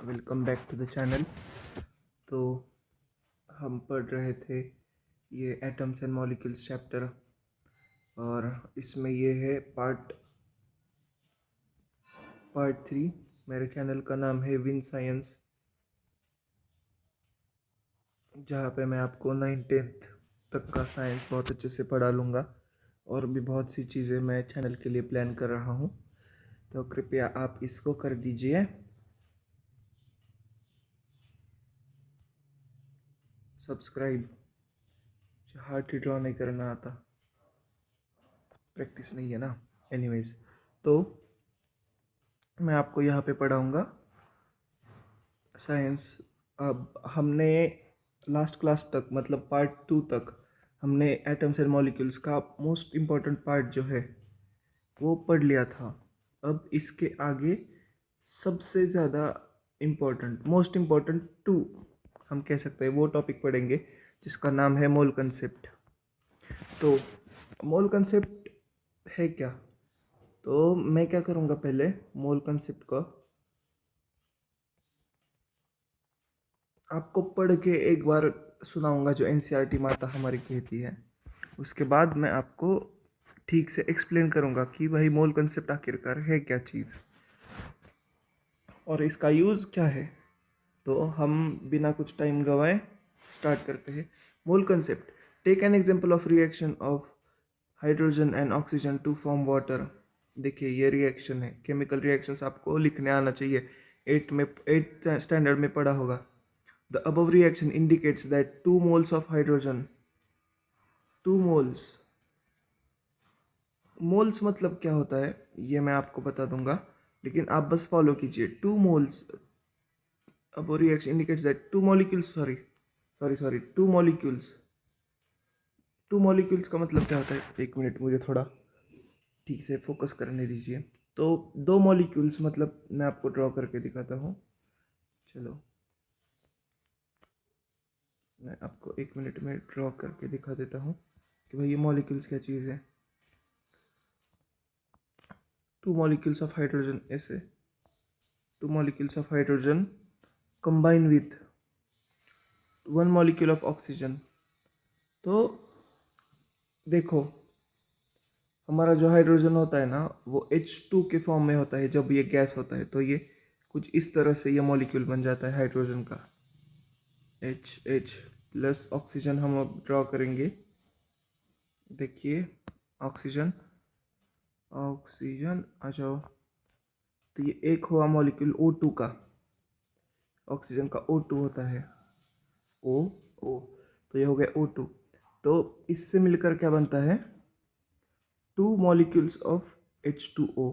Welcome back to the channel. तो हम पढ़ रहे थे ये एटम्स एंड मॉलिक्यूल्स चैप्टर, और इसमें ये है पार्ट 3। मेरे चैनल का नाम है विन साइंस, जहाँ पे मैं आपको 9th तक का साइंस बहुत अच्छे से पढ़ा लूँगा, और भी बहुत सी चीज़ें मैं चैनल के लिए प्लान कर रहा हूँ। तो कृपया आप इसको कर दीजिए सब्सक्राइब। हार्ट ही ड्रॉ नहीं करना आता, प्रैक्टिस नहीं है ना। एनीवेज, तो मैं आपको यहाँ पे पढ़ाऊँगा साइंस। अब हमने लास्ट क्लास तक, मतलब पार्ट 2 तक, हमने एटम्स एंड मॉलिक्यूल्स का मोस्ट इम्पॉर्टेंट पार्ट जो है वो पढ़ लिया था। अब इसके आगे सबसे ज़्यादा इम्पॉर्टेंट, मोस्ट इम्पॉर्टेंट 2 हम कह सकते हैं, वो टॉपिक पढ़ेंगे जिसका नाम है मोल कंसेप्ट। तो मोल कंसेप्ट है क्या? तो मैं क्या करूँगा, पहले मोल कंसेप्ट को आपको पढ़ के एक बार सुनाऊंगा जो एनसीईआरटी माता हमारी कहती है। उसके बाद मैं आपको ठीक से एक्सप्लेन करूंगा कि भाई मोल कंसेप्ट आखिरकार है क्या चीज़ और इसका यूज़ क्या है। तो हम बिना कुछ टाइम गवाए स्टार्ट करते हैं। Mole concept: take an example of reaction of hydrogen and oxygen to form water. देखिए ये रिएक्शन है, केमिकल रिएक्शंस आपको लिखने आना चाहिए, 8 स्टैंडर्ड में पढ़ा होगा। The above reaction indicates that 2 moles of hydrogen, 2 moles, moles मतलब क्या होता है ये मैं आपको बता दूंगा, लेकिन आप बस फॉलो कीजिए। 2 moles, above reaction indicates that 2 molecules, sorry 2 molecules, 2 molecules का मतलब क्या होता है? एक मिनट, मुझे थोड़ा ठीक से फोकस करने दीजिए। तो 2 molecules मतलब मैं आपको ड्रॉ करके दिखाता हूँ। चलो मैं आपको 1 मिनट में ड्रॉ करके दिखा देता हूँ कि भाई ये मॉलिक्यूल्स क्या चीज़ है। 2 molecules of hydrogen, ऐसे 2 molecules of hydrogen combine with 1 molecule of oxygen। तो देखो, हमारा जो हाइड्रोजन होता है ना वो H2 के फॉर्म में होता है। जब ये गैस होता है तो ये कुछ इस तरह से ये मॉलिक्यूल बन जाता है हाइड्रोजन का, H प्लस ऑक्सीजन हम अब ड्रॉ करेंगे। देखिए ऑक्सीजन, ऑक्सीजन आ जाओ। तो ये एक हुआ मॉलिक्यूल O2 का, ऑक्सीजन का O2 होता है, O। तो ये हो गया O2। तो इससे मिलकर क्या बनता है? 2 molecules of H2O।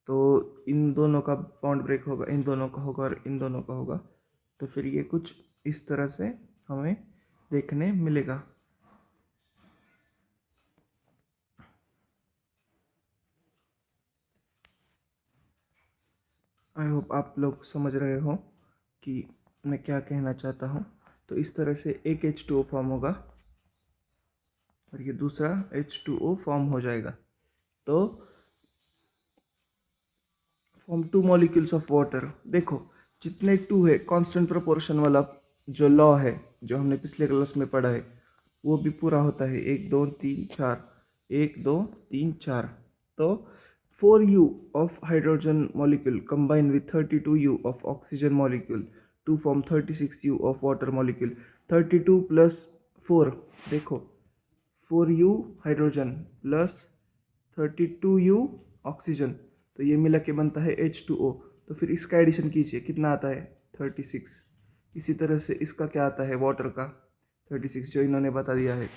तो इन दोनों का बॉन्ड ब्रेक होगा, इन दोनों का होगा और इन दोनों का होगा। तो फिर ये कुछ इस तरह से हमें देखने मिलेगा। आई होप आप लोग समझ रहे हो कि मैं क्या कहना चाहता हूँ। तो इस तरह से एक H2O फॉर्म होगा और ये दूसरा H2O फॉर्म हो जाएगा। तो फॉर्म 2 मॉलिक्यूल्स ऑफ वाटर। देखो जितने 2 है, कांस्टेंट प्रोपोर्शन वाला जो लॉ है जो हमने पिछले क्लास में पढ़ा है वो भी पूरा होता है। 1 2 3 4, 1 2 3 4। तो 4U of hydrogen molecule combine with 32U of oxygen molecule to form 36U of water molecule। 32 plus 4, देखो 4U hydrogen plus 32U oxygen, तो ये मिला के बनता है H2O। तो फिर इसका एडिशन कीजिए, कितना आता है? 36। इसी तरह से इसका क्या आता है वाटर का? 36, जो इन्होंने बता दिया है।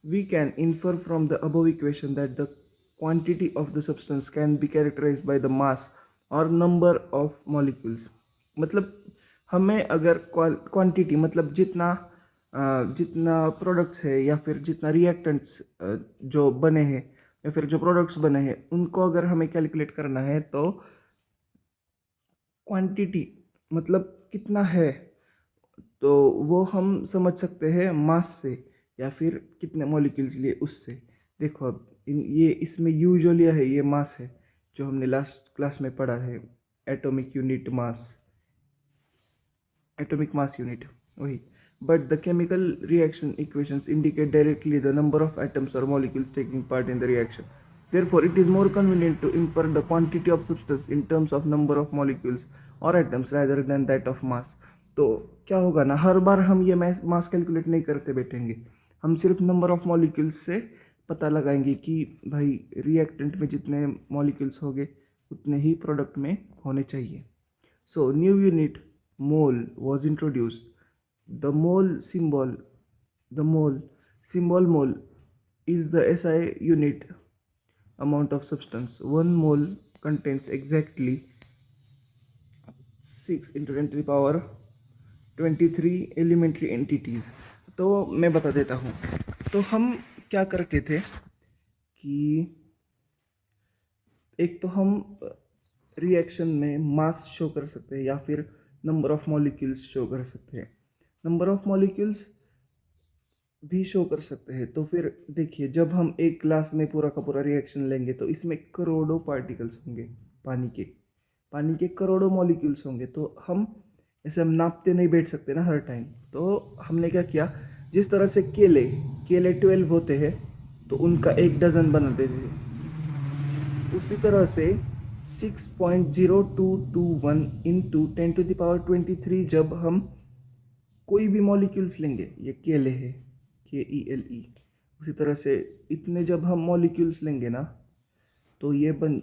We can infer from the above equation that the quantity of the substance can be characterized by the mass or number of molecules. मतलब हमें अगर क्वांटिटी मतलब जितना प्रोडक्ट्स है या फिर जितना रिएक्टेंट्स जो बने हैं या फिर जो प्रोडक्ट्स बने हैं उनको अगर हमें कैलकुलेट करना है तो क्वांटिटी मतलब कितना है, तो वो हम समझ सकते हैं मास से या फिर कितने मॉलिक्यूल्स लिए उससे। देखो अब ये इसमें यू जो लिया है ये मास है जो हमने लास्ट क्लास में पढ़ा है। atomic unit mass, atomic mass unit वही. But the chemical reaction equations indicate directly the number of atoms or molecules taking part in the reaction. Therefore, it is more convenient to infer the quantity of substance in terms of number of molecules or atoms rather than that of mass. तो क्या होगा ना, हर बार हम ये mass calculate नहीं करते बैठेंगे, हम सिर्फ नंबर ऑफ मॉलिक्यूल्स से पता लगाएंगे कि भाई रिएक्टेंट में जितने मॉलिक्यूल्स होंगे उतने ही प्रोडक्ट में होने चाहिए. So new unit mole was introduced. The mole mole is the SI unit amount of substance. 1 mole contains exactly 6 into 10 to the power 23 elementary entities. तो मैं बता देता हूँ. तो हम क्या करते थे कि एक तो हम रिएक्शन में मास शो कर सकते हैं या फिर नंबर ऑफ मॉलिक्यूल्स शो कर सकते हैं. नंबर ऑफ मॉलिक्यूल्स भी शो कर सकते हैं. तो फिर देखिए, जब हम एक ग्लास में पूरा का पूरा रिएक्शन लेंगे तो इसमें करोड़ों पार्टिकल्स होंगे, पानी के करोड़ों मॉलिक्यूल्स होंगे. तो हम ऐसे हम नापते नहीं बैठ सकते ना हर टाइम. तो हमने क्या किया, जिस तरह से केले 12 होते हैं तो उनका 1 डज़न बना देते थे, उसी तरह से 6.0221 इंटू 10 to the power 23 जब हम कोई भी मॉलिक्यूल्स लेंगे, ये केले है KELE, उसी तरह से इतने जब हम मॉलिक्यूल्स लेंगे ना तो ये बन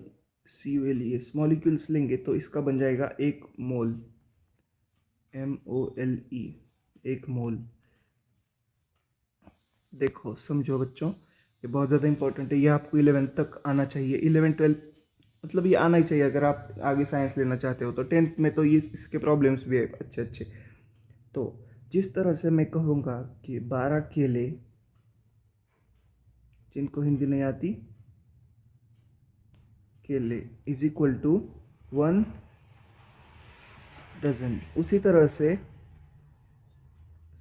CULES मॉलिक्यूल्स लेंगे तो इसका बन जाएगा 1 मोल, MOLE, 1 मोल. देखो समझो बच्चों, ये बहुत ज़्यादा इंपॉर्टेंट है. ये आपको 11th तक आना चाहिए. 11-12 मतलब ये आना ही चाहिए अगर आप आगे साइंस लेना चाहते हो. तो 10th में तो ये इसके प्रॉब्लम्स भी है अच्छे. तो जिस तरह से मैं कहूँगा कि 12 केले, जिनको हिंदी नहीं आती, केले इज इक्वल टू 1 डजन. उसी तरह से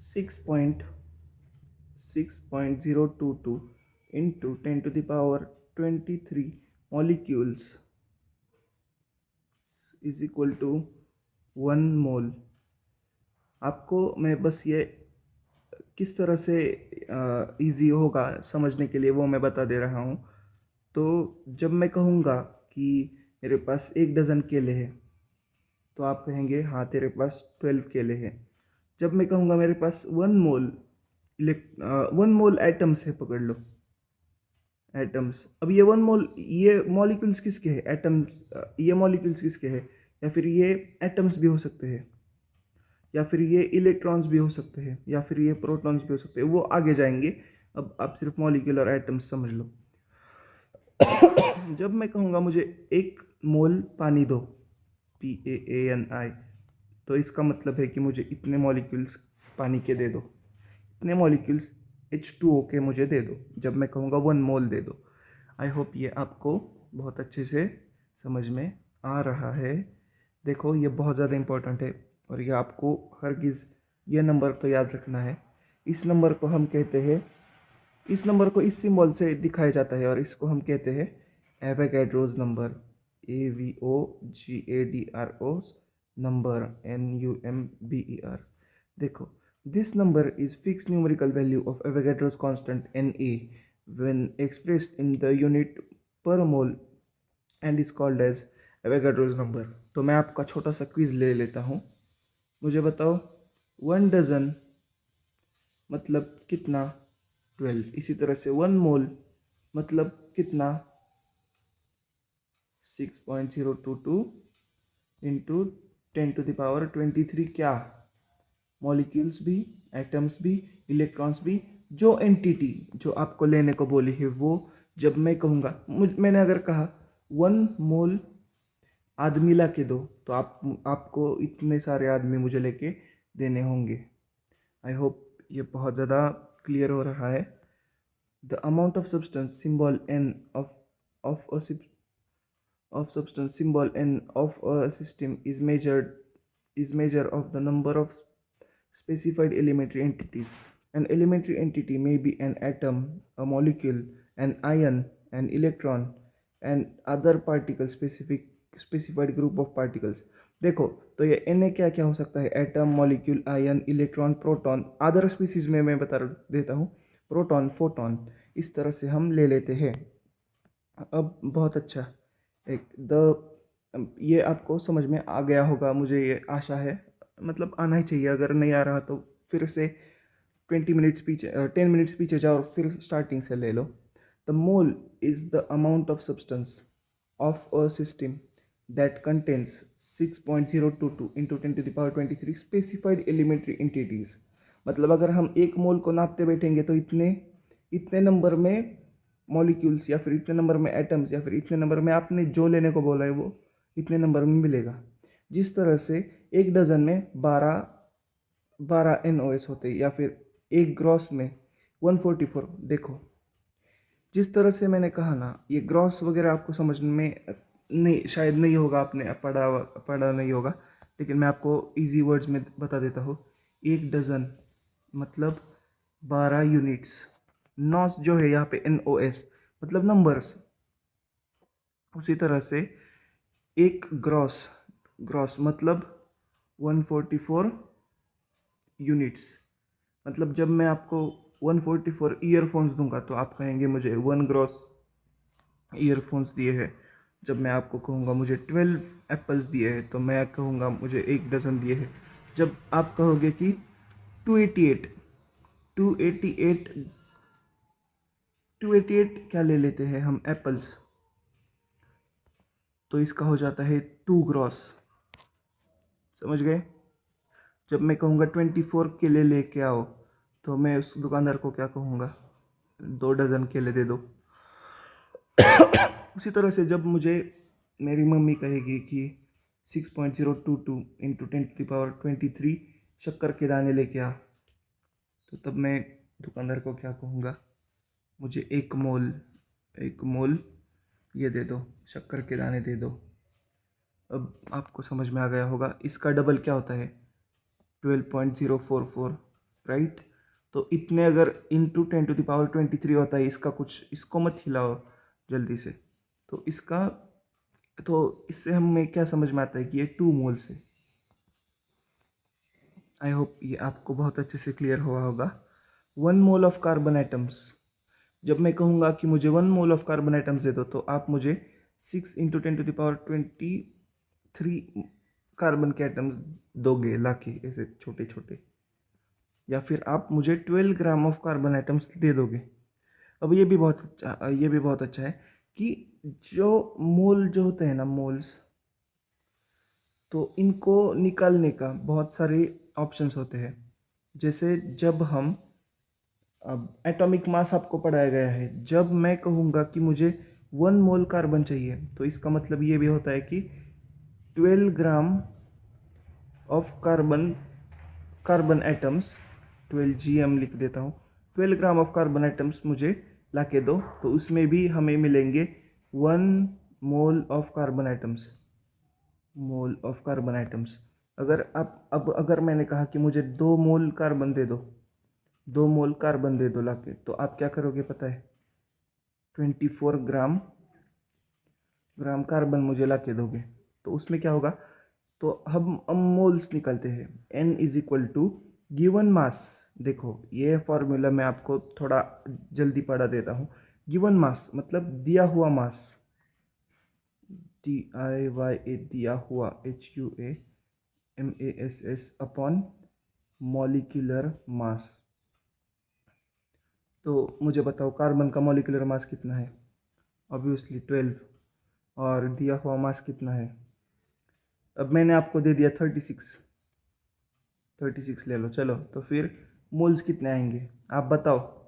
6.022 into 10 to the power 23 molecules is equal to 1 mole. आपको मैं बस ये किस तरह से इजी होगा समझने के लिए वो मैं बता दे रहा हूँ. तो जब मैं कहूँगा कि मेरे पास 1 डज़न केले हैं तो आप कहेंगे हाँ तेरे पास 12 केले हैं. जब मैं कहूँगा मेरे पास 1 मोल एटम्स है, पकड़ लो एटम्स. अब ये 1 मोल, ये मॉलिक्यूल्स किसके हैं, एटम्स. ये मॉलिक्यूल्स किसके हैं, या फिर ये एटम्स भी हो सकते हैं, या फिर ये इलेक्ट्रॉन्स भी हो सकते हैं, या फिर ये प्रोटॉन्स भी हो सकते हैं. वो आगे जाएंगे, अब आप सिर्फ मॉलिक्यूल और एटम्स समझ लो. जब मैं कहूँगा मुझे 1 मोल पानी दो, PAANI, तो इसका मतलब है कि मुझे इतने मॉलिक्यूल्स पानी के दे दो, इतने मॉलिक्यूल्स H2O के मुझे दे दो. जब मैं कहूँगा 1 मोल दे दो. आई होप ये आपको बहुत अच्छे से समझ में आ रहा है. देखो ये बहुत ज़्यादा इम्पोर्टेंट है और ये आपको हरगिज़ ये नंबर तो याद रखना है. इस नंबर को हम कहते हैं, इस नंबर को इस सिंबल से दिखाया जाता है और इसको हम कहते हैं Avogadro's number, AVOGADROS number, NUMBER. देखो, this number is fixed numerical value of Avogadro's constant Na when expressed in the unit per mole and is called as Avogadro's number. तो मैं आपका छोटा सा क्विज ले लेता हूँ. मुझे बताओ 1 डज़न मतलब कितना, 12. इसी तरह से 1 मोल मतलब कितना, 6.022 इंटू 10 to the power 23. क्या, मॉलिक्यूल्स भी, एटम्स भी, इलेक्ट्रॉन्स भी. जो एंटिटी जो आपको लेने को बोली है वो, जब मैं कहूँगा, मैंने अगर कहा 1 मोल आदमी ला के दो तो आपको इतने सारे आदमी मुझे लेके देने होंगे. आई होप ये बहुत ज़्यादा क्लियर हो रहा है. The amount of substance symbol N of substance symbol N of a system is measure of the number of specified elementary entities. An elementary entity may be an atom, a molecule, an ion, an electron, and other particle specific specified group of particles. देखो, तो ये Na क्या क्या हो सकता है, atom, molecule, ion, electron, proton. Other species में मैं बता देता हूँ, प्रोटॉन, फोटॉन, इस तरह से हम ले लेते हैं। अब बहुत अच्छा, एक ये आपको समझ में आ गया होगा, मुझे ये आशा है, मतलब आना ही चाहिए। अगर नहीं आ रहा तो फिर से 20 मिनट्स पीछे 10 मिनट्स पीछे जाओ और फिर स्टार्टिंग से ले लो। The mole is the amount of substance of a system that contains 6.022 into 10⁻23 specified elementary entities. मतलब अगर हम एक मोल को नापते बैठेंगे तो इतने इतने नंबर में मॉलिक्यूल्स, या फिर इतने नंबर में एटम्स, या फिर इतने नंबर में आपने जो लेने को बोला है वो इतने नंबर में मिलेगा। जिस तरह से एक डजन में 12 NOS होते हैं, या फिर एक ग्रॉस में 144। देखो, जिस तरह से मैंने कहा ना, ये ग्रॉस वगैरह आपको समझ में नहीं, शायद नहीं होगा, आपने पढ़ा नहीं होगा, लेकिन मैं आपको इजी वर्ड्स में बता देता हूँ। एक डजन मतलब 12 यूनिट्स। नॉस जो है यहाँ पे NOS मतलब नंबर्स। उसी तरह से एक ग्रॉस, ग्रॉस मतलब 144 यूनिट्स। मतलब जब मैं आपको 144 ईयरफोन्स दूंगा तो आप कहेंगे मुझे 1 ग्रॉस ईयरफोन्स दिए हैं। जब मैं आपको कहूँगा मुझे 12 एप्पल्स दिए हैं तो मैं कहूँगा मुझे एक डज़न दिए हैं। जब आप कहोगे कि 288 288 288 क्या ले लेते हैं हम, एप्पल्स, तो इसका हो जाता है 2 ग्रॉस। समझ गए? जब मैं कहूँगा 24 केले लेके आओ तो मैं उस दुकानदार को क्या कहूँगा, 2 डज़न केले दे दो। उसी तरह से जब मुझे मेरी मम्मी कहेगी कि 6.022 इंटू 10⁻23 शक्कर के दाने लेके आ, तो तब मैं दुकानदार को क्या कहूँगा, मुझे एक मोल ये दे दो, शक्कर के दाने दे दो। अब आपको समझ में आ गया होगा, इसका डबल क्या होता है, 12.044, राइट। तो इतने अगर इंटू 10⁻23 होता है, इसका कुछ, इसको मत हिलाओ जल्दी से। तो इससे हमें क्या समझ में आता है कि ये 2 मोल से। आई होप ये आपको बहुत अच्छे से क्लियर हुआ होगा। 1 मोल ऑफ कार्बन एटम्स, जब मैं कहूँगा कि मुझे 1 mole of carbon atoms they दो तो आप मुझे 6 इंटू 10⁻23 कार्बन के एटम्स दोगे लाके, ऐसे छोटे छोटे, या फिर आप मुझे 12 gram of carbon atoms they दोगे। अब ये भी बहुत अच्छा है कि जो मोल जो होते हैं ना, मोल्स, तो इनको निकालने का बहुत सारे ऑप्शंस होते हैं। जैसे जब हम, अब एटॉमिक मास आपको पढ़ाया गया है, जब मैं कहूँगा कि मुझे 1 मोल कार्बन चाहिए तो इसका मतलब ये भी होता है कि 12 gram of carbon atoms, 12 GM लिख देता हूँ, 12 ग्राम ऑफ कार्बन एटम्स मुझे ला के दो, तो उसमें भी हमें मिलेंगे 1 मोल ऑफ कार्बन एटम्स। अगर मैंने कहा कि मुझे 2 मोल कार्बन दे दो, 2 मोल कार्बन दे दो लाके, तो आप क्या करोगे पता है, 24 ग्राम कार्बन मुझे ला के दोगे। तो उसमें क्या होगा, तो हम मोल्स निकालते हैं। N is equal to given mass. देखो, ये फॉर्मूला मैं आपको थोड़ा जल्दी पढ़ा देता हूँ। गिवन मास मतलब दिया हुआ मास, DIYA, दिया हुआ, HUAMASS अपॉन मॉलिक्यूलर मास। तो मुझे बताओ कार्बन का मॉलिक्यूलर मास कितना है, ऑब्वियसली 12, और दिया हुआ मास कितना है, अब मैंने आपको दे दिया 36 ले लो। चलो, तो फिर मोल्स कितने आएंगे आप बताओ।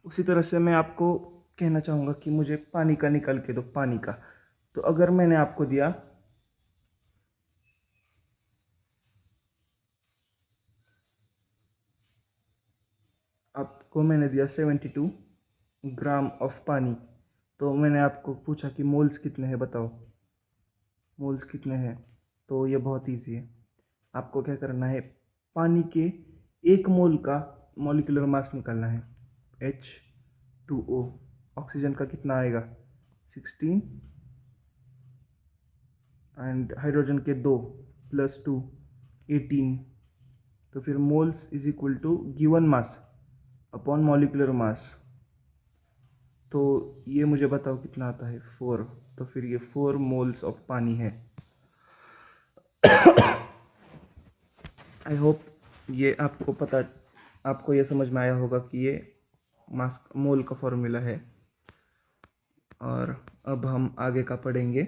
उसी तरह से मैं आपको कहना चाहूँगा कि मुझे पानी का निकाल के दो, पानी का। तो अगर मैंने आपको दिया, मैंने दिया 72 ग्राम ऑफ पानी, तो मैंने आपको पूछा कि मोल्स कितने हैं, बताओ मोल्स कितने हैं। तो ये बहुत इजी है, आपको क्या करना है, पानी के 1 मोल का मॉलिक्यूलर मास निकालना है, H2O। ऑक्सीजन का कितना आएगा, 16 एंड हाइड्रोजन के 2 + 2 18। तो फिर moles is equal to given mass upon molecular mass. तो ये मुझे बताओ कितना आता है, 4। तो फिर ये 4 मोल्स ऑफ पानी है। आई होप ये आपको ये समझ में आया होगा कि ये मास मोल का फॉर्मूला है। और अब हम आगे का पढ़ेंगे।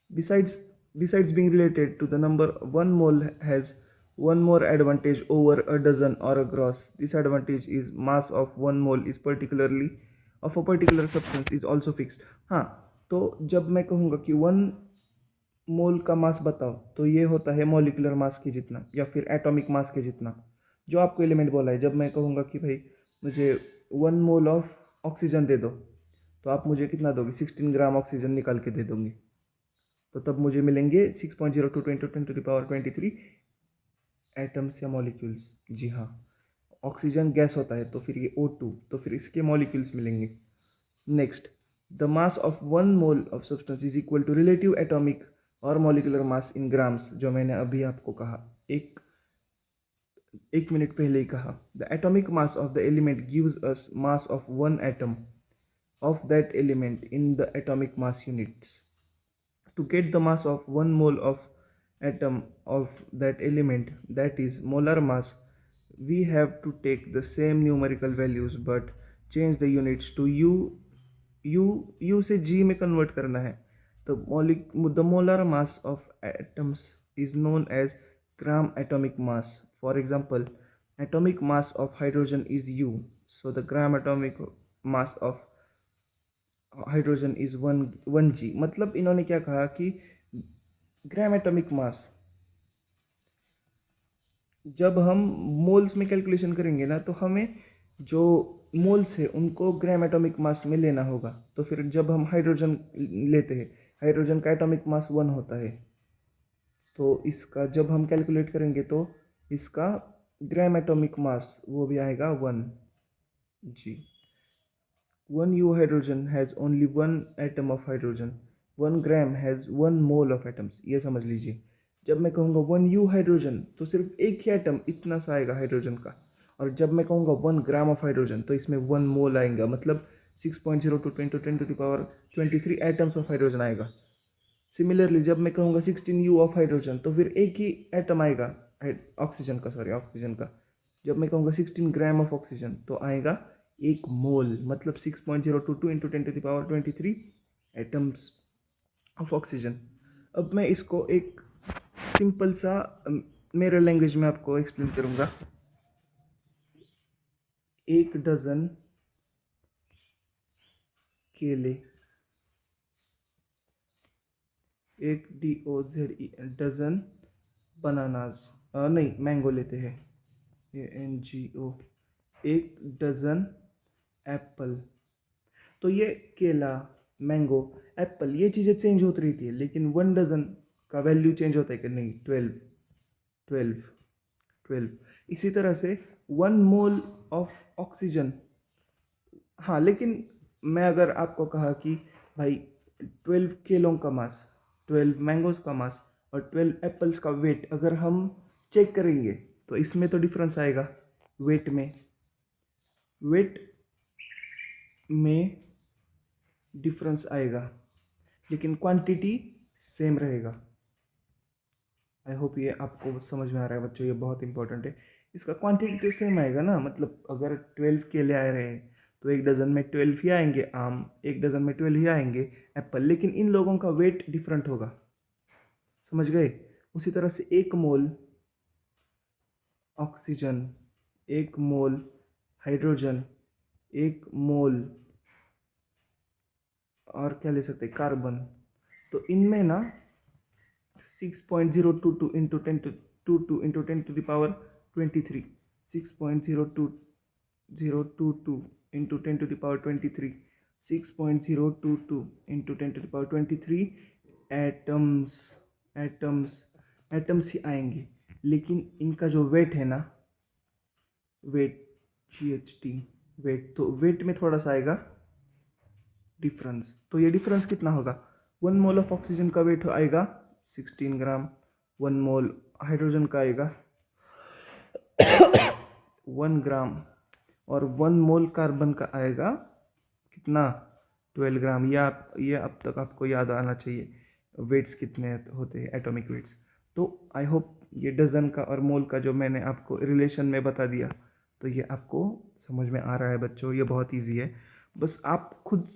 Besides, besides being related to the number, one mole has one more advantage over a dozen or a gross. This advantage is mass of one mole is particularly of a particular substance is also fixed. हाँ, तो जब मैं कहूँगा कि 1 मोल का मास बताओ, तो ये होता है मॉलिक्यूलर मास के जितना या फिर एटॉमिक मास के जितना जो आपको एलिमेंट बोला है। जब मैं कहूँगा कि भाई मुझे 1 मोल ऑफ ऑक्सीजन दे दो, तो आप मुझे कितना दोगे, 16 ग्राम ऑक्सीजन निकाल के दे दोगे। तो तब मुझे मिलेंगे 6.02 × 10⁻23 एटम्स या मॉलिक्यूल्स। जी हाँ, ऑक्सीजन गैस होता है तो फिर ये O2, तो फिर इसके मॉलिक्यूल्स मिलेंगे। Next, the mass of 1 mole of substance is equal to relative atomic or molecular mass in grams, जो मैंने अभी आपको कहा, एक मिनट पहले ही कहा। The atomic mass of the element gives us mass of 1 atom of that element in the atomic mass units. To get the mass of 1 mole of atom of that element, that is molar mass, we have to take the same numerical values but change the units to u से g में convert करना है। तो the molar mass of atoms is known as gram atomic mass. For example, atomic mass of hydrogen is u, so the gram atomic mass of hydrogen is 1g। मतलब इन्होंने क्या कहा कि ग्राम एटॉमिक मास, जब हम moles में calculation करेंगे ना, तो हमें जो मोल्स है उनको ग्राम एटॉमिक मास में लेना होगा। तो फिर जब हम हाइड्रोजन लेते हैं, हाइड्रोजन का एटॉमिक मास 1 होता है, तो इसका जब हम कैलकुलेट करेंगे तो इसका ग्राम एटॉमिक मास वो भी आएगा 1 जी। 1 U hydrogen has only 1 atom of hydrogen. 1 gram has 1 mole of atoms. ये समझ लीजिए, जब मैं कहूँगा 1 U हाइड्रोजन तो सिर्फ एक ही एटम इतना सा आएगा हाइड्रोजन का। और जब मैं कहूँगा 1 ग्राम ऑफ हाइड्रोजन तो इसमें 1 मोल आएगा, मतलब 6.02 × 10⁻23 एटम्स ऑफ हाइड्रोजन आएगा। सिमिलरली जब मैं कहूँगा 16 U ऑफ हाइड्रोजन तो फिर एक ही एटम आएगा ऑक्सीजन का। जब मैं कहूँगा 16 ग्राम ऑफ ऑक्सीजन तो आएगा 1 मोल, मतलब 6.022 × 10⁻23 एटम्स ऑफ ऑक्सीजन। अब मैं इसको एक सिंपल सा मेरे लैंग्वेज में आपको एक्सप्लेन करूँगा। 1 डजन केले, 1 DOZE डजन बनानाज, नहीं मैंगो लेते हैं, ANGO, 1 डजन एप्पल। तो ये केला, मैंगो, एप्पल, ये चीज़ें चेंज होती रहती है, लेकिन 1 डजन का वैल्यू चेंज होता है कि नहीं, 12। इसी तरह से 1 मोल ऑफ ऑक्सीजन, हाँ, लेकिन मैं अगर आपको कहा कि भाई 12 केलों का मास, 12 मैंगोज का मास और 12 एप्पल्स का वेट अगर हम चेक करेंगे तो इसमें तो डिफरेंस आएगा वेट में डिफरेंस आएगा, लेकिन क्वांटिटी सेम रहेगा। आई होप ये आपको समझ में आ रहा है बच्चों, ये बहुत इंपॉर्टेंट है। इसका क्वांटिटी तो सेम आएगा ना, मतलब अगर 12 केले आ रहे हैं तो 1 डज़न में 12 ही आएंगे आम, 1 डज़न में 12 ही आएंगे एप्पल, लेकिन इन लोगों का वेट डिफरेंट होगा। समझ गए? उसी तरह से 1 मोल ऑक्सीजन, 1 मोल हाइड्रोजन, 1 मोल और क्या ले सकते हैं, कार्बन। तो इनमें ना 6.022 × 10⁻22 × 10⁻23, 6.02022 × 10⁻23, 6.022 × 10⁻23 एटम्स ही आएंगे। लेकिन इनका जो वेट है ना, वेट GHT वेट, तो वेट में थोड़ा सा आएगा डिफरेंस। तो ये डिफरेंस कितना होगा, 1 मोल ऑफ ऑक्सीजन का वेट आएगा 16 ग्राम, 1 मोल हाइड्रोजन का आएगा 1 ग्राम, और 1 मोल कार्बन का आएगा कितना, 12 ग्राम। ये अब तक आपको याद आना चाहिए वेट्स कितने होते हैं, एटॉमिक वेट्स। तो आई होप ये डजन का और मोल का जो मैंने आपको रिलेशन में बता दिया, तो ये आपको समझ में आ रहा है बच्चों। ये बहुत इजी है, बस आप खुद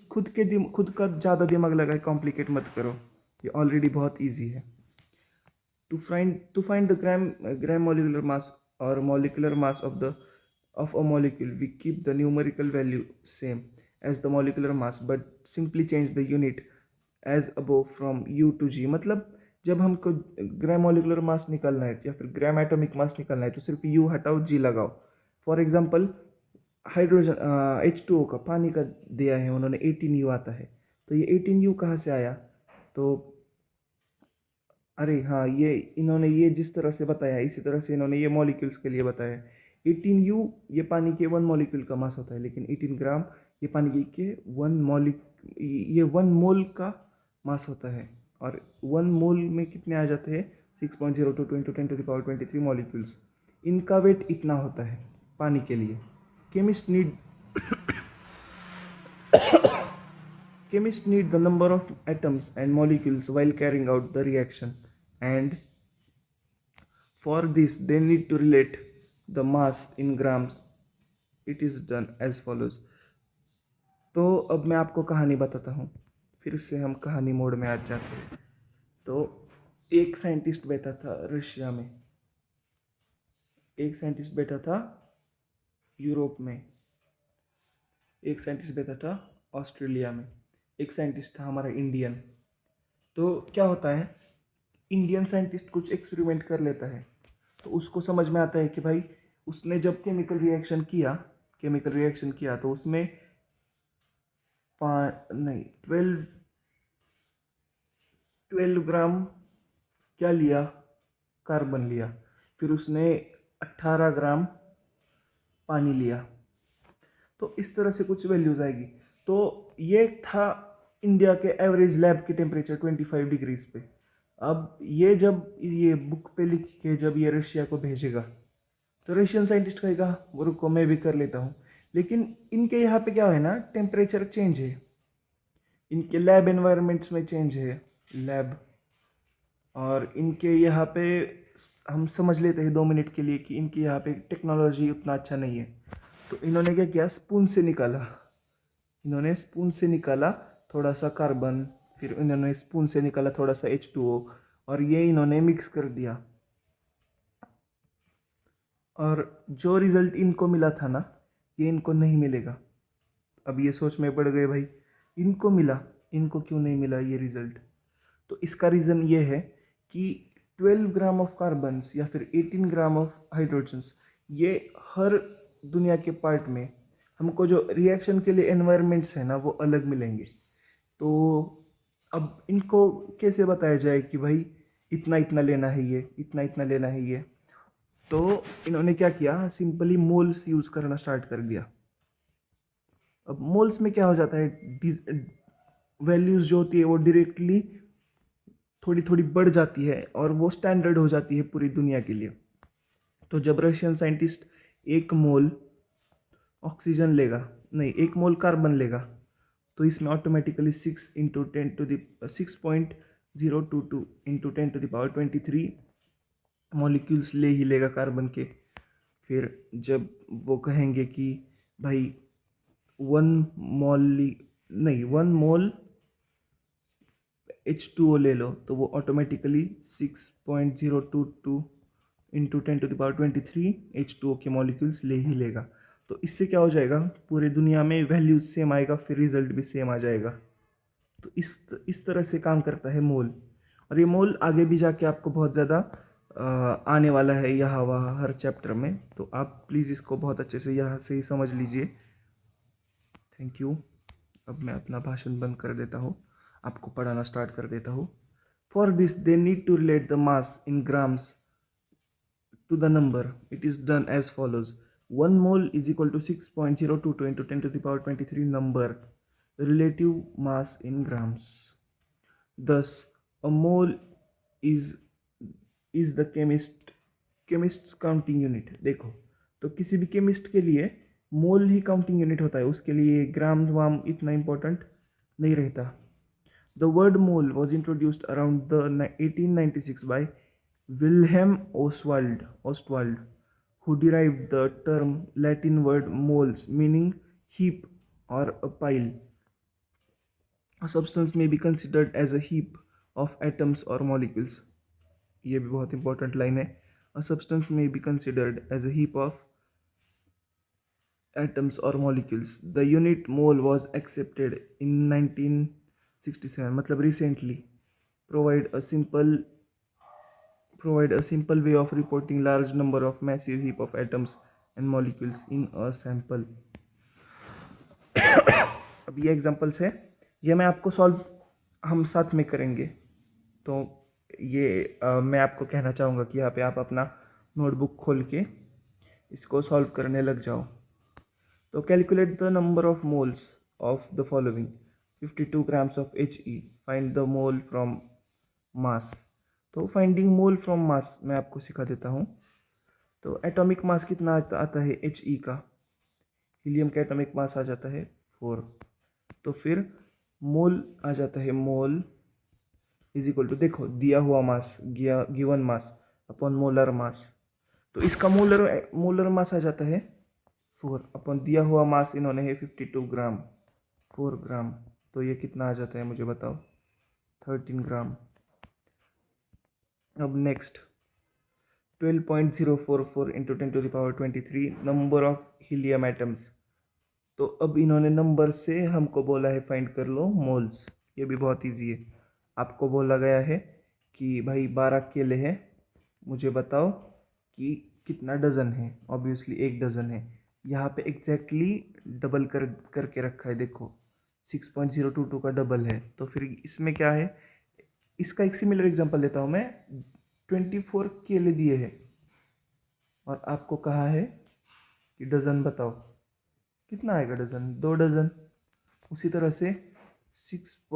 का ज़्यादा दिमाग लगाए, कॉम्प्लिकेट मत करो, ये ऑलरेडी बहुत इजी है। To find the gram molecular mass or molecular mass of a molecule, we keep the numerical value same as the molecular mass, but simply change the unit as above from U to G। मतलब जब हमको gram molecular mass निकालना है या फिर gram atomic mass निकालना है, तो सिर्फ U हटाओ, G लगाओ। फॉर एग्जांपल हाइड्रोजन H2O का, पानी का दिया है उन्होंने 18U आता है, तो ये 18U कहाँ से आया? तो अरे हाँ, ये इन्होंने ये जिस तरह से बताया इसी तरह से इन्होंने ये मॉलिक्यूल्स के लिए बताया। 18U ये पानी के 1 मॉलिक्यूल का मास होता है, लेकिन 18 ग्राम ये पानी के 1 मोल का मास होता है। और 1 मोल में कितने आ जाते हैं? 6.02 इंटू 10⁻23 मॉलिक्यूल्स। इनका वेट इतना होता है पानी के लिए। Chemist need Chemists need the number of atoms and molecules while carrying out the reaction, and for this they need to relate the mass in grams. It is done as follows। तो अब मैं आपको कहानी बताता हूँ, फिर से हम कहानी मोड में आ जाते हैं। तो एक साइंटिस्ट बैठा था रशिया में, एक साइंटिस्ट बैठा था यूरोप में, एक साइंटिस्ट बैठा था ऑस्ट्रेलिया में, एक साइंटिस्ट था हमारा इंडियन। तो क्या होता है, इंडियन साइंटिस्ट कुछ एक्सपेरिमेंट कर लेता है, तो उसको समझ में आता है कि भाई उसने जब केमिकल रिएक्शन किया तो उसमें 12 ग्राम क्या लिया, कार्बन लिया, फिर उसने 18 ग्राम पानी लिया। तो इस तरह से कुछ वैल्यूज आएगी। तो ये था इंडिया के एवरेज लैब की टेम्परेचर 25 डिग्रीज पे। अब ये जब ये बुक पे लिख के जब ये रशिया को भेजेगा, तो रशियन साइंटिस्ट कहेगा वो रुको मैं भी कर लेता हूँ। लेकिन इनके यहाँ पे क्या है ना, टेम्परेचर चेंज है, इनके लैब एनवायरनमेंट्स में चेंज है लैब, और इनके यहाँ पे हम समझ लेते हैं 2 मिनट के लिए कि इनके यहाँ पे टेक्नोलॉजी उतना अच्छा नहीं है। तो इन्होंने क्या किया, स्पून से निकाला थोड़ा सा कार्बन, फिर इन्होंने स्पून से निकाला थोड़ा सा H2O, और ये इन्होंने मिक्स कर दिया, और जो रिज़ल्ट इनको मिला था ना, ये इनको नहीं मिलेगा। अब ये सोच में पड़ गए भाई, इनको मिला, इनको क्यों नहीं मिला ये रिज़ल्ट? तो इसका रीज़न ये है कि 12 ग्राम ऑफ कार्बन्स या फिर 18 ग्राम ऑफ हाइड्रोजन्स, ये हर दुनिया के पार्ट में हमको जो रिएक्शन के लिए एनवायरनमेंट्स है ना, वो अलग मिलेंगे। तो अब इनको कैसे बताया जाए कि भाई इतना इतना लेना है ये, इतना इतना लेना है ये? तो इन्होंने क्या किया, सिंपली मोल्स यूज़ करना स्टार्ट कर दिया। अब मोल्स में क्या हो जाता है, वैल्यूज़ जो होती है वो डायरेक्टली थोड़ी थोड़ी बढ़ जाती है, और वो स्टैंडर्ड हो जाती है पूरी दुनिया के लिए। तो जब रशियन साइंटिस्ट 1 मोल ऑक्सीजन लेगा, नहीं 1 मोल कार्बन लेगा, तो इसमें ऑटोमेटिकली 6.022 इंटू 10⁻23 मॉलिक्यूल्स ले ही लेगा कार्बन के। फिर जब वो कहेंगे कि भाई 1 मोल H2O ले लो, तो वो ऑटोमेटिकली 6.022 इंटू 10⁻23 H2O के मॉलिक्यूल्स ले ही लेगा। तो इससे क्या हो जाएगा, पूरी दुनिया में वैल्यूज सेम आएगा, फिर रिजल्ट भी सेम आ जाएगा। तो इस तरह से काम करता है मोल। और ये मोल आगे भी जाके आपको बहुत ज़्यादा आने वाला है यहाँ वहाँ हर चैप्टर में, तो आप प्लीज़ इसको बहुत अच्छे से यहाँ से ही समझ लीजिए। Thank you. अब मैं अपना भाषण बंद कर देता हूँ, आपको पढ़ाना स्टार्ट कर देता हूँ। For this they need to relate the mass in grams to the number. It is done as follows: 1 mole is equal to 6.022 into 10⁻23 number, relative mass in grams. Thus, a mole is the chemists counting unit. देखो, तो किसी भी chemist के लिए मोल ही counting unit होता है, उसके लिए ग्राम वाम इतना इम्पोर्टेंट नहीं रहता। The word mole was introduced around the 1896 by Wilhelm Ostwald who derived the term Latin word moles meaning heap or a pile. A substance may be considered as a heap of atoms or molecules. ये भी बहुत important line है। A substance may be considered as a heap of atoms or molecules. The unit mole was accepted in 1967, मतलब recently. Provide a simple way of reporting large number of massive heap of atoms and molecules in a sample. अब ये examples है, ये मैं आपको solve हम साथ में करेंगे। तो ये मैं आपको कहना चाहूँगा कि यहाँ पे आप अपना नोटबुक खोल के इसको सॉल्व करने लग जाओ। तो calculate the number of moles of the following 52 grams of He, find the mole from mass. तो फाइंडिंग मोल फ्रॉम मास मैं आपको सिखा देता हूँ। तो एटॉमिक मास कितना आता है He का, हीलियम का एटॉमिक मास आ जाता है 4। तो फिर मोल आ जाता है, मोल इज इक्वल टू, देखो दिया हुआ mass, given mass upon molar mass. तो इसका मोलर मास आ जाता है 4 अपॉन दिया हुआ मास इन्होंने है 52 ग्राम, 4 ग्राम। तो ये कितना आ जाता है मुझे बताओ, 13 ग्राम। अब next 12.044 into 10⁻23 number of helium atoms. तो अब इन्होंने नंबर से हमको बोला है फाइंड कर लो मोल्स। ये भी बहुत इजी है। आपको बोला गया है कि भाई 12 केले हैं, मुझे बताओ कि कितना डज़न है। ऑब्वियसली 1 डज़न है। यहाँ पे एग्जैक्टली डबल करके रखा है, देखो 6.022 का डबल है। तो फिर इसमें क्या है, इसका एक सिमिलर एग्जांपल लेता हूँ मैं। 24 केले दिए हैं और आपको कहा है कि डज़न बताओ, कितना आएगा डज़न, 2 डज़न। उसी तरह से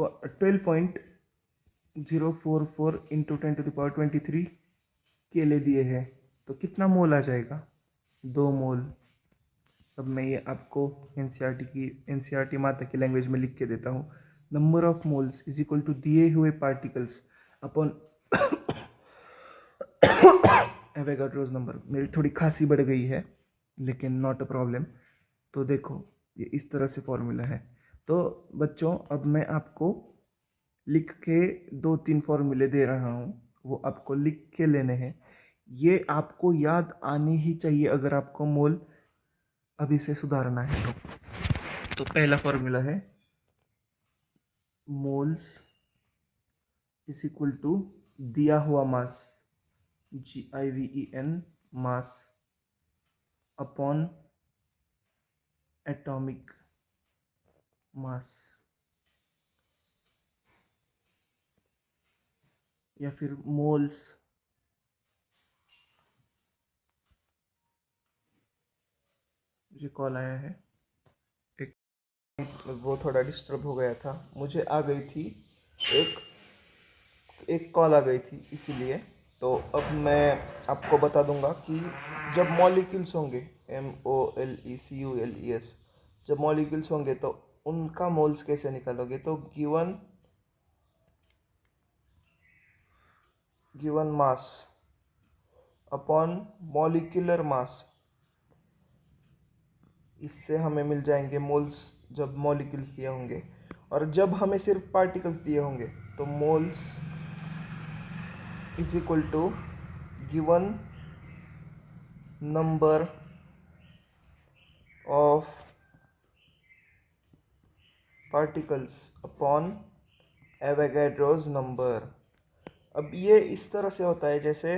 12.044 इंटू 10⁻23 केले दिए हैं, तो कितना मोल आ जाएगा, 2 मोल। अब मैं ये आपको एनसीईआरटी माता की लैंग्वेज में लिख के देता हूँ। Number of moles is equal to दिए हुए पार्टिकल्स अपॉन एवोगाड्रोस नंबर। मेरी थोड़ी खांसी बढ़ गई है लेकिन नॉट अ प्रॉब्लम। तो देखो ये इस तरह से फॉर्मूला है। तो बच्चों अब मैं आपको लिख के 2-3 फॉर्मूले दे रहा हूँ, वो आपको लिख के लेने हैं। ये आपको याद आनी ही चाहिए अगर आपको मोल अभी से सुधारना है। तो पहला फॉर्मूला है मोल्स इज इक्वल टू दिया हुआ मास, GIVEN mass upon atomic mass, या फिर मोल्स मुझे कॉल आया है, एक वो थोड़ा डिस्टर्ब हो गया था, मुझे आ गई थी एक कॉल आ गई थी इसीलिए। तो अब मैं आपको बता दूंगा कि जब मॉलिक्यूल्स होंगे, MOLECULES, जब मॉलिक्यूल्स होंगे तो उनका मोल्स कैसे निकालोगे। तो गिवन मास अपॉन मॉलिक्यूलर मास, इससे हमें मिल जाएंगे मोल्स जब मॉलिक्यूल्स दिए होंगे। और जब हमें सिर्फ पार्टिकल्स दिए होंगे तो moles is equal to given number of particles upon Avogadro's number. अब ये इस तरह से होता है जैसे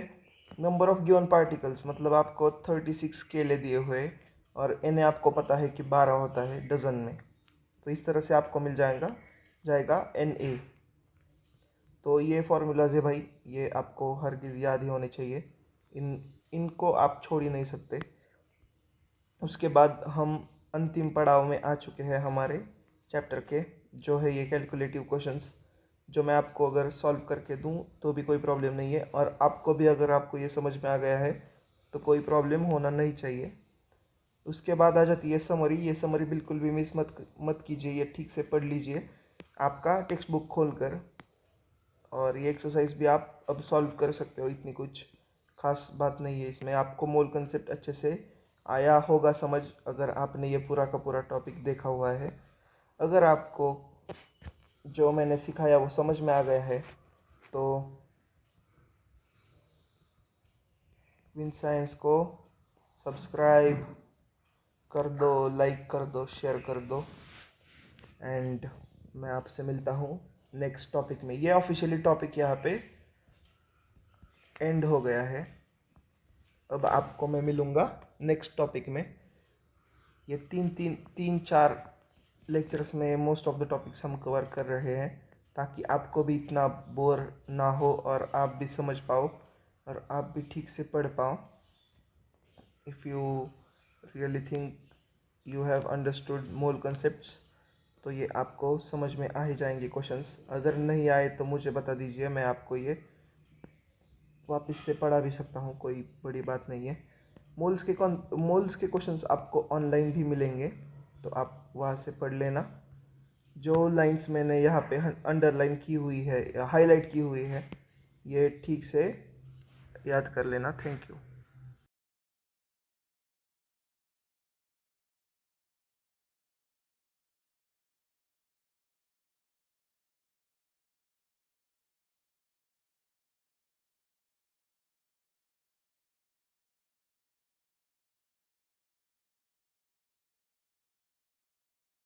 नंबर ऑफ गिवन पार्टिकल्स, मतलब आपको 36 केले दिए हुए और n आपको पता है कि 12 होता है डज़न में। तो इस तरह से आपको मिल जाएगा Na। तो ये फॉर्मूलाज है भाई, ये आपको हर चीज़ याद ही होने चाहिए, इनको आप छोड़ ही नहीं सकते। उसके बाद हम अंतिम पड़ाव में आ चुके हैं हमारे चैप्टर के, जो है ये कैलकुलेटिव क्वेश्चंस। जो मैं आपको अगर सॉल्व करके दूं तो भी कोई प्रॉब्लम नहीं है, और आपको भी अगर आपको ये समझ में आ गया है तो कोई प्रॉब्लम होना नहीं चाहिए। उसके बाद आ जाती है समरी। ये समरी बिल्कुल भी मिस मत कीजिए, ये ठीक से पढ़ लीजिए आपका टेक्स्ट बुक खोल कर, और ये एक्सरसाइज भी आप अब सॉल्व कर सकते हो। इतनी कुछ खास बात नहीं है इसमें, आपको मोल कंसेप्ट अच्छे से आया होगा समझ, अगर आपने ये पूरा का पूरा टॉपिक देखा हुआ है। अगर आपको जो मैंने सिखाया वो समझ में आ गया है तो विन साइंस को सब्सक्राइब कर दो, लाइक कर दो, शेयर कर दो, एंड मैं आपसे मिलता हूँ नेक्स्ट टॉपिक में। ये ऑफिशियली टॉपिक यहाँ पे एंड हो गया है। अब आपको मैं मिलूँगा नेक्स्ट टॉपिक में। ये तीन चार लेक्चर्स में मोस्ट ऑफ द टॉपिक्स हम कवर कर रहे हैं, ताकि आपको भी इतना बोर ना हो और आप भी समझ पाओ और आप भी ठीक से पढ़ पाओ। If you really think you have understood mole concepts, तो ये आपको समझ में आ ही जाएंगे क्वेश्चंस। अगर नहीं आए तो मुझे बता दीजिए, मैं आपको ये वापस से पढ़ा भी सकता हूँ, कोई बड़ी बात नहीं है। मोल्स के क्वेश्चंस आपको ऑनलाइन भी मिलेंगे, तो आप वहाँ से पढ़ लेना। जो लाइंस मैंने यहाँ पे अंडरलाइन की हुई है या हाईलाइट की हुई है, ये ठीक से याद कर लेना। Thank you.